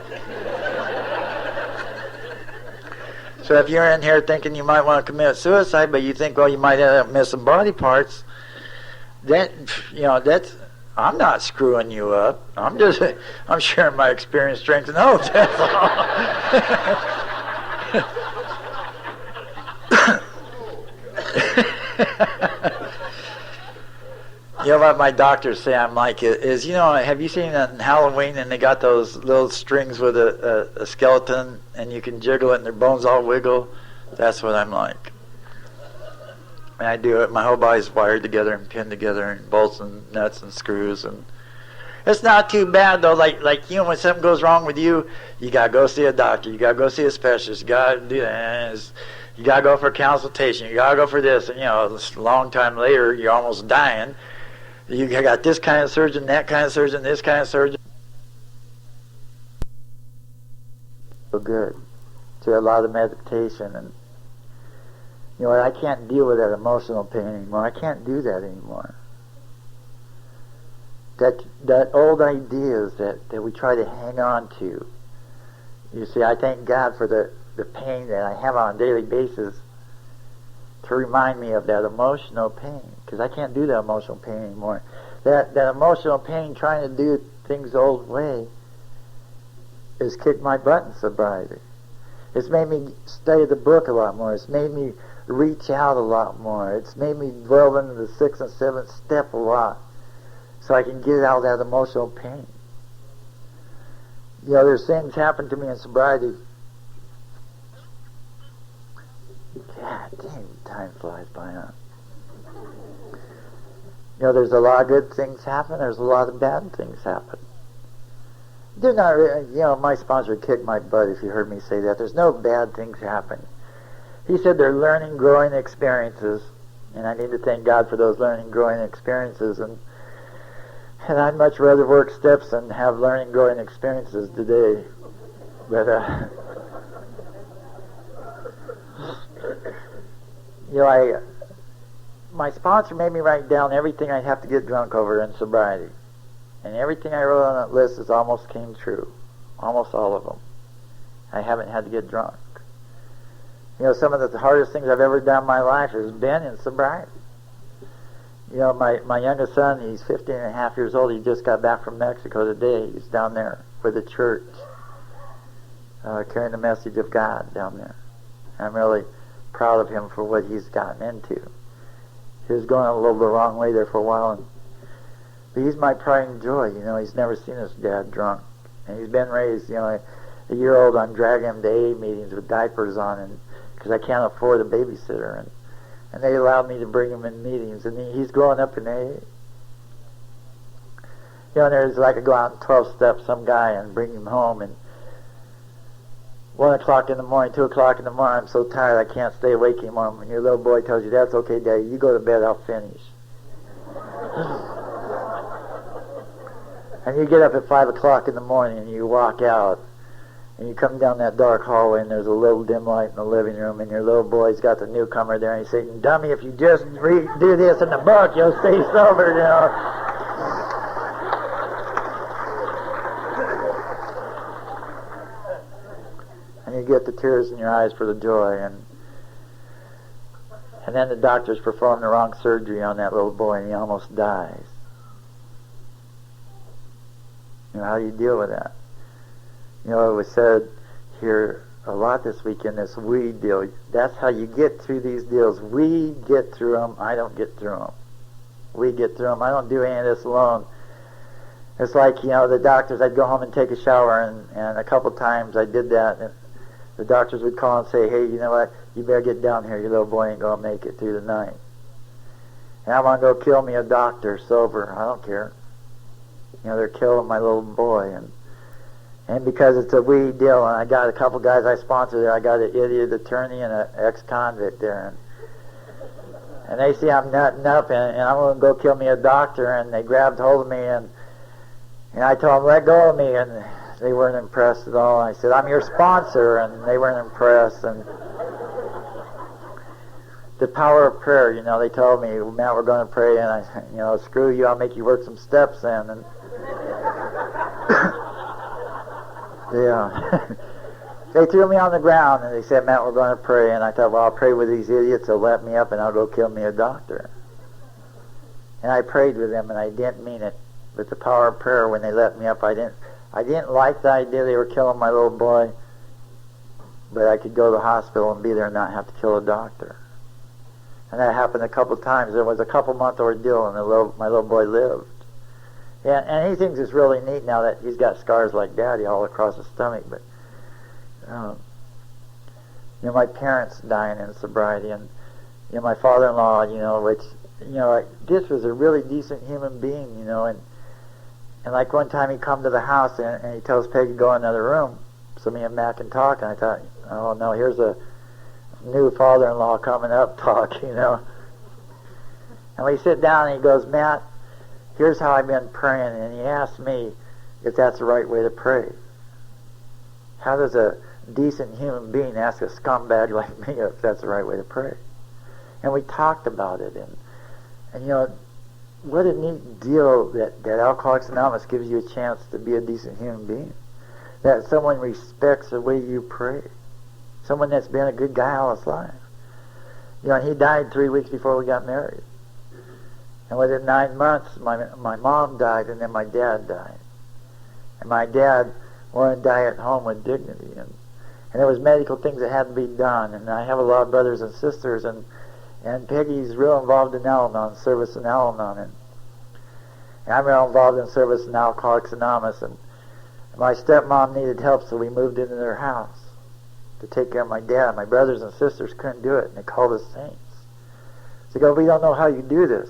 So if you're in here thinking you might want to commit suicide, but you think, well, you might end up missing body parts, then that's I'm not screwing you up. I'm sharing my experience, strength, and hope. That's all. What my doctors say I'm like is, have you seen that in Halloween and they got those little strings with a skeleton and you can jiggle it and their bones all wiggle? That's what I'm like. And I do it. My whole body's wired together and pinned together and bolts and nuts and screws. And it's not too bad, though. Like when something goes wrong with you, you got to go see a doctor. You got to go see a specialist. You got to do that. You got to go for a consultation. You got to go for this. And, a long time later, you're almost dying. You got this kind of surgeon, that kind of surgeon, this kind of surgeon. So good. So a lot of meditation and I can't deal with that emotional pain anymore. I can't do that anymore. That old ideas that we try to hang on to. You see, I thank God for the pain that I have on a daily basis to remind me of that emotional pain, because I can't do that emotional pain anymore. That emotional pain trying to do things the old way has kicked my butt in sobriety. It's made me study the book a lot more. It's made me reach out a lot more. It's made me dwell into the 6th and 7th step a lot. so I can get out that emotional pain. You know, there's things happen to me in sobriety. God dang, time flies by, huh? You know, there's a lot of good things happen. There's a lot of bad things happen. They're not, you know, my sponsor kicked my butt if you heard me say that. There's no bad things happen. He said they're learning, growing experiences, and I need to thank God for those learning, growing experiences. And I'd much rather work steps than have learning, growing experiences today. But, you know, my sponsor made me write down everything I'd have to get drunk over in sobriety. And everything I wrote on that list is almost came true. Almost all of them. I haven't had to get drunk. You know, some of the hardest things I've ever done in my life has been in sobriety. You know, my youngest son, he's 15 and a half years old. He just got back from Mexico today. He's down there with the church, carrying the message of God down there. I'm really proud of him for what he's gotten into. He was going a little the wrong way there for a while, but he's my pride and joy. You know, he's never seen his dad drunk, and he's been raised. You know, a year old, I'm dragging him to AA meetings with diapers on, and because I can't afford a babysitter, and they allowed me to bring him in meetings, and he's growing up in AA. You know, and there's like I go out in 12 steps, some guy, and bring him home, and 1 o'clock in the morning, 2 o'clock in the morning, I'm so tired I can't stay awake anymore. When your little boy tells you, "That's okay, Daddy, you go to bed, I'll finish." And you get up at 5 o'clock in the morning and you walk out and you come down that dark hallway and there's a little dim light in the living room and your little boy's got the newcomer there and he's saying, "Dummy, if you just do this in the book, you'll stay sober," you know. And you get the tears in your eyes for the joy, and then the doctors perform the wrong surgery on that little boy and he almost dies. You know, how do you deal with that? You know, it was said here a lot this weekend, this we deal. That's how you get through these deals. We get through them. I don't get through them. We get through them. I don't do any of this alone. It's like, you know, the doctors, I'd go home and take a shower, and a couple times I did that, and the doctors would call and say, "Hey, you know what, you better get down here, your little boy ain't going to make it through the night." And I want to go kill me a doctor sober. I don't care. You know, they're killing my little boy, and because it's a we deal, and I got a couple guys I sponsor there. I got an idiot attorney and an ex-convict there, and they see I'm nutting up, and I'm going to go kill me a doctor, and they grabbed hold of me, and I told them, "Let go of me," and they weren't impressed at all. I said, "I'm your sponsor," and they weren't impressed. And the power of prayer, you know, they told me, "Matt, we're going to pray," and I, you know, "Screw you, I'll make you work some steps then." And yeah. They threw me on the ground and they said, "Matt, we're going to pray." And I thought, well, I'll pray with these idiots. They'll let me up and I'll go kill me a doctor. And I prayed with them and I didn't mean it. But the power of prayer, when they let me up, I didn't like the idea they were killing my little boy, but I could go to the hospital and be there and not have to kill a doctor. And that happened a couple of times. It was a couple-month ordeal, and my little boy lived. And he thinks it's really neat now that he's got scars like Daddy all across his stomach. But you know, my parents dying in sobriety, and you know, my father-in-law, you know, which, you know, like, this was a really decent human being, you know, and like one time he come to the house and he tells Peggy to go in another room so me and Matt can talk, and I thought, oh no, here's a new father-in-law coming up talk, you know. And we sit down and he goes, "Matt, here's how I've been praying," and he asked me if that's the right way to pray. How does a decent human being ask a scumbag like me if that's the right way to pray? And we talked about it, and you know, what a neat deal that Alcoholics Anonymous gives you a chance to be a decent human being. That someone respects the way you pray. Someone that's been a good guy all his life. You know, and he died 3 weeks before we got married. And within 9 months, my mom died, and then my dad died. And my dad wanted to die at home with dignity. And there was medical things that had to be done. And I have a lot of brothers and sisters, and Peggy's real involved in Al-Anon, service in Al-Anon. And I'm real involved in service in Alcoholics Anonymous, and my stepmom needed help, so we moved into their house to take care of my dad. My brothers and sisters couldn't do it, and they called us saints. They go, we don't know how you do this.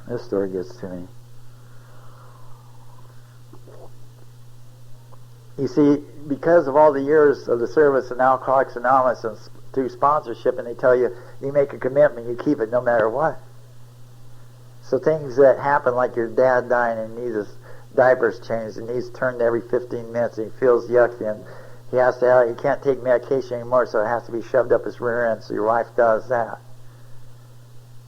This story gets to me. You see, because of all the years of the service in Alcoholics Anonymous and through sponsorship, and they tell you, you make a commitment, you keep it no matter what. So things that happen, like your dad dying and needs his diapers changed and he's turned every 15 minutes and he feels yucky and he can't take medication anymore, so it has to be shoved up his rear end, so your wife does that.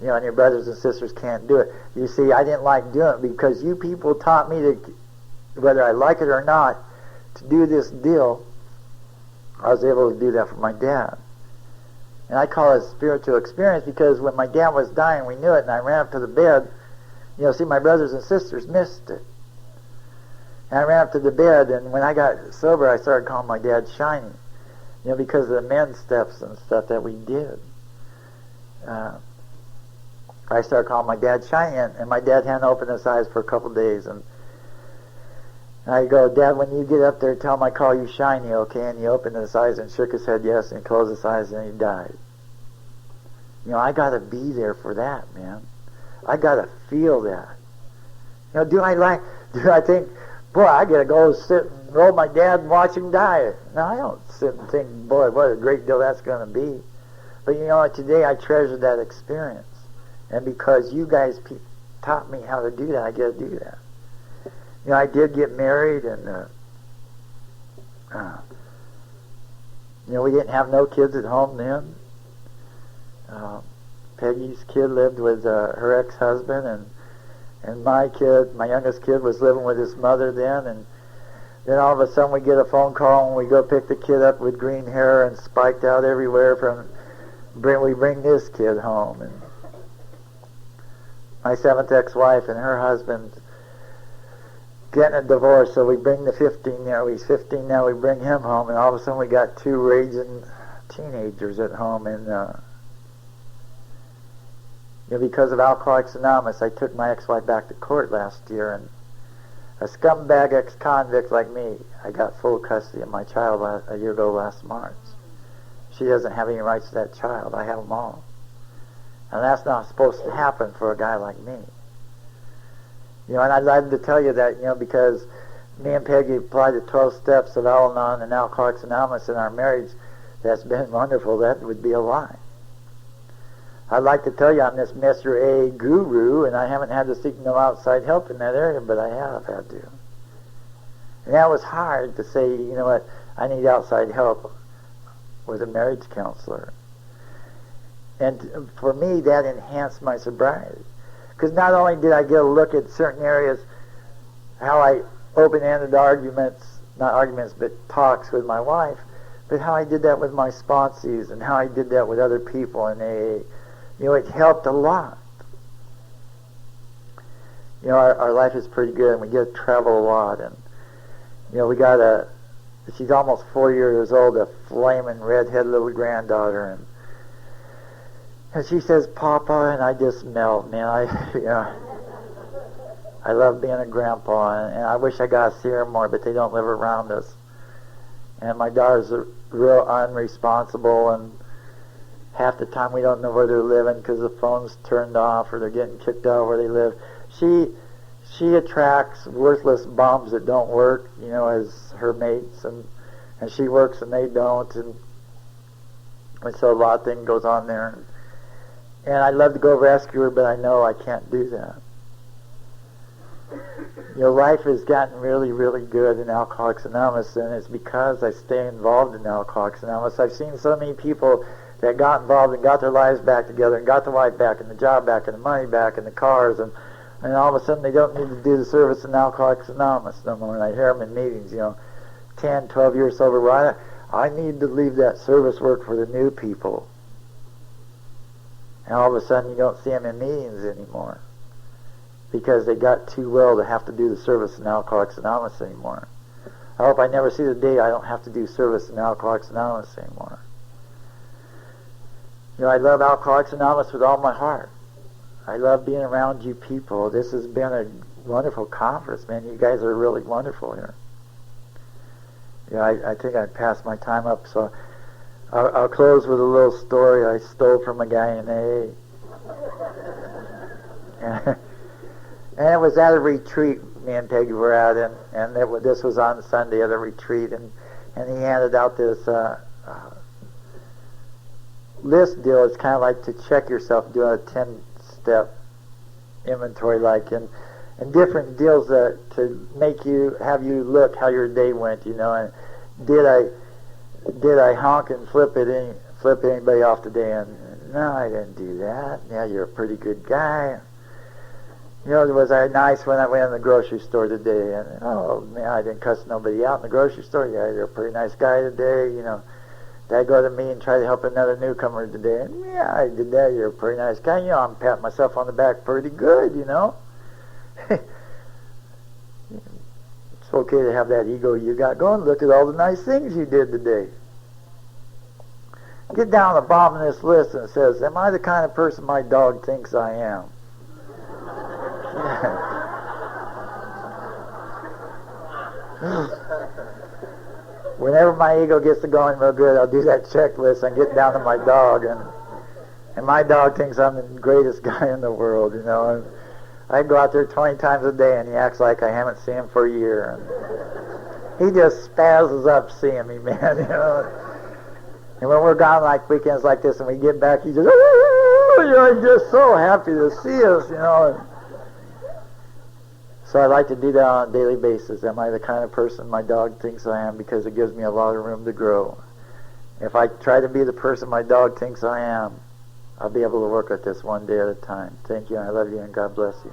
You know, and your brothers and sisters can't do it. You see, I didn't like doing it because you people taught me to, whether I like it or not, to do this deal. I was able to do that for my dad. And I call it a spiritual experience because when my dad was dying, we knew it, and I ran up to the bed. You know, see, my brothers and sisters missed it. And I ran up to the bed, and when I got sober, I started calling my dad Shiny. You know, because of the men's steps and stuff that we did. I started calling my dad Shiny, and my dad hadn't opened his eyes for a couple of days. And I go, Dad, when you get up there, tell him I call you Shiny, okay? And he opened his eyes and shook his head yes, and he closed his eyes and he died. You know, I got to be there for that, man. I got to feel that. You know, do I think, boy, I got to go sit and roll my dad and watch him die? No, I don't sit and think, boy, what a great deal that's going to be. But you know what, today I treasure that experience. And because you guys taught me how to do that, I get to do that. You know, I did get married, and you know, we didn't have no kids at home then. Peggy's kid lived with her ex-husband, and my youngest kid was living with his mother then, and then all of a sudden we get a phone call and we go pick the kid up with green hair and spiked out everywhere we bring this kid home. And my seventh ex-wife and her husband getting a divorce, so we bring the 15 there. He's 15 now. We bring him home, and all of a sudden we got two raging teenagers at home. And you know, because of Alcoholics Anonymous, I took my ex-wife back to court last year, and a scumbag ex-convict like me, I got full custody of my child a year ago last March. She doesn't have any rights to that child. I have them all, and that's not supposed to happen for a guy like me. You know, and I'd like to tell you that, you know, because me and Peggy applied the 12 steps of Al-Anon and Alcoholics Anonymous in our marriage, that's been wonderful. That would be a lie. I'd like to tell you I'm this Mr. A guru, and I haven't had to seek no outside help in that area, but I have had to. And that was hard to say, you know what, I need outside help with a marriage counselor. And for me, that enhanced my sobriety. Because not only did I get a look at certain areas, how I open-ended talks with my wife, but how I did that with my sponsees and how I did that with other people in AA. You know, it helped a lot. You know, our life is pretty good, and we get to travel a lot. And, you know, we got she's almost 4 years old, a flaming redhead little granddaughter, and she says, Papa, and I just melt, man. I love being a grandpa, and I wish I got to see her more, but they don't live around us. And my daughters are real unresponsible, and half the time we don't know where they're living because the phone's turned off or they're getting kicked out where they live. She attracts worthless bums that don't work, you know, as her mates, and she works and they don't, and so a lot of things goes on there. And I'd love to go rescue her, but I know I can't do that. You know, life has gotten really, really good in Alcoholics Anonymous, and it's because I stay involved in Alcoholics Anonymous. I've seen so many people that got involved and got their lives back together and got the wife back and the job back and the money back and the cars, and all of a sudden they don't need to do the service in Alcoholics Anonymous no more. And I hear them in meetings, you know, 10, 12 years sober. Well, I need to leave that service work for the new people. And all of a sudden you don't see them in meetings anymore because they got too well to have to do the service in Alcoholics Anonymous anymore. I hope I never see the day I don't have to do service in Alcoholics Anonymous anymore. You know, I love Alcoholics Anonymous with all my heart. I love being around you people. This has been a wonderful conference, man. You guys are really wonderful here. Yeah, I think I passed my time up, so I'll close with a little story I stole from a guy in AA. And it was at a retreat me and Peggy were at, and this was on Sunday at a retreat, and he handed out this list deal. It's kind of like to check yourself, doing a 10-step inventory, like, and different deals to have you look how your day went, and did I honk and flip anybody off today? And no, I didn't do that. Yeah, you're a pretty good guy. Was I nice when I went in the grocery store today? And oh man, I didn't cuss nobody out in the grocery store. Yeah, you're a pretty nice guy today. Did I go to me and try to help another newcomer today? And yeah, I did that. You're a pretty nice guy. I'm patting myself on the back pretty good. It's okay to have that ego you got going. Look at all the nice things you did today. Get down to the bottom of this list and it says, am I the kind of person my dog thinks I am? Whenever my ego gets to going real good, I'll do that checklist and get down to my dog, and my dog thinks I'm the greatest guy in the world, And I go out there 20 times a day, and he acts like I haven't seen him for a year. And he just spazzes up seeing me, man, And when we're gone like weekends like this, and we get back, he just, you're just so happy to see us, So I like to do that on a daily basis. Am I the kind of person my dog thinks I am? Because it gives me a lot of room to grow. If I try to be the person my dog thinks I am, I'll be able to work at this one day at a time. Thank you, and I love you, and God bless you.